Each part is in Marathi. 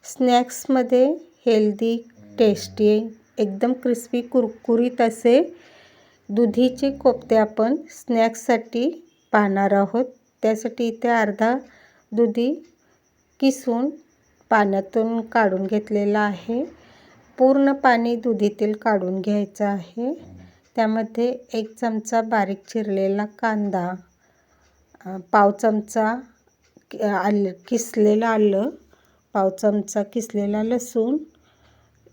स्नॅक्समध्ये हेल्दी, टेस्टी, एकदम क्रिस्पी कुरकुरीत असे दुधीचे कोफ्ते आपण स्नॅक्ससाठी पाहणार आहोत. त्यासाठी इथे अर्धा दुधी किसून पाण्यातून काढून घेतलेला आहे. पूर्ण पाणी दुधीतील काढून घ्यायचं आहे. त्यामध्ये 1 चमचा बारीक चिरलेला कांदा, पाव चमचा किसलेलं आलं, पाव चमचा किसलेला लसूण,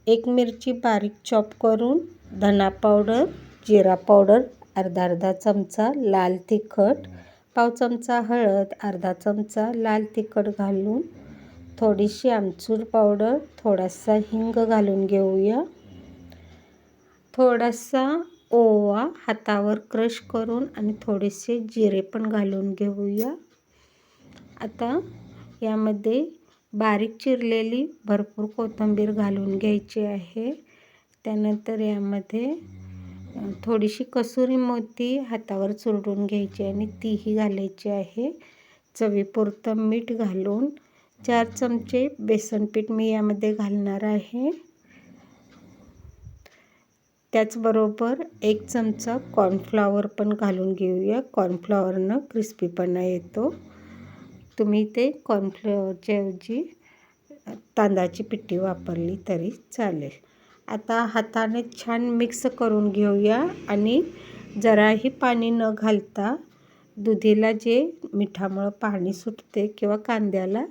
1 मिरची बारीक चॉप करून, धना पावडर, जिरा पावडर अर्धा चमचा, लाल तिखट, पाव चमचा हळद, अर्धा चमचा लाल तिखट घालून थोडीशी आमचूर पावडर, थोडासा हिंग घालून घेऊया. थोडासा ओवा हातावर क्रश करून आणि थोडेसे जिरे पण घालून घेऊया. आता यामध्ये बारीक चिरलेली भरपूर कोथिंबीर घालून घ्यायची आहे. त्यानंतर यामध्ये थोडीशी कसुरी मेथी हातावर चुरडून घ्यायची आणि तीही घालायची आहे. चवीपुरतं मीठ घालून 4 चमचे बेसन पीठ मी यामध्ये घालणार आहे. त्याचबरोबर 1 चमचा कॉर्नफ्लॉवर पण घालून घेऊया. कॉर्नफ्लॉवरनं क्रिस्पीपणा येतो. तुम्ही ते कॉर्नफ्लॉवरच्या ऐवजी तांदळाची पिठी वापरली तरी चालेल. आता हाताने छान मिक्स करून घेऊया आणि जराही पाणी न घालता दुधीला जे मिठामुळं पाणी सुटते किंवा कांद्याला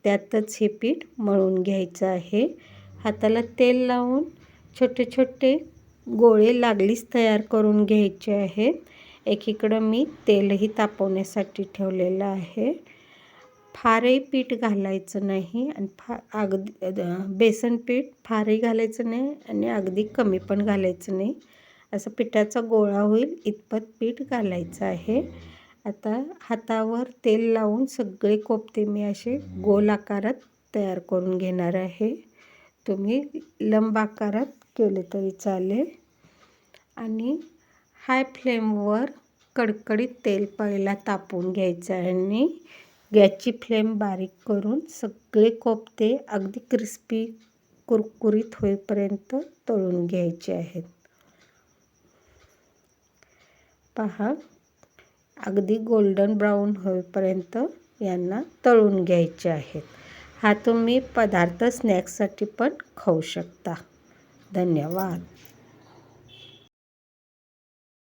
त्यातच हे पीठ मळून घ्यायचं आहे. हाताला तेल लावून छोटे छोटे गोळे लागलीच तयार करून घ्यायचे आहेत. एकीकडं मी तेलही तापवण्यासाठी ठेवलेलं आहे. फारही पीठ घालायचं नाही आणि बेसन पीठ फारही घालायचं नाही आणि अगदी कमी पण घालायचं नाही. असं पिठाचा गोळा होईल इतपत पीठ घालायचं आहे. आता हातावर तेल लावून सगळे कोफ्ते मी असे गोल आकारात तयार करून घेणार आहे. तुम्ही लंब आकारात केले तरी चालेल. आणि हाय फ्लेमवर कडकडीत तेल पहिला तापवून घ्यायचं आहे आणि गॅसची फ्लेम बारीक करून सगळे कोफ्ते अगदी क्रिस्पी कुरकुरीत होईपर्यंत तळून घ्यायचे आहेत. पहा, अगदी गोल्डन ब्राऊन होईपर्यंत यांना तळून घ्यायचे आहेत. हा तुम्ही पदार्थ स्नॅक्ससाठी पण खाऊ शकता. धन्यवाद.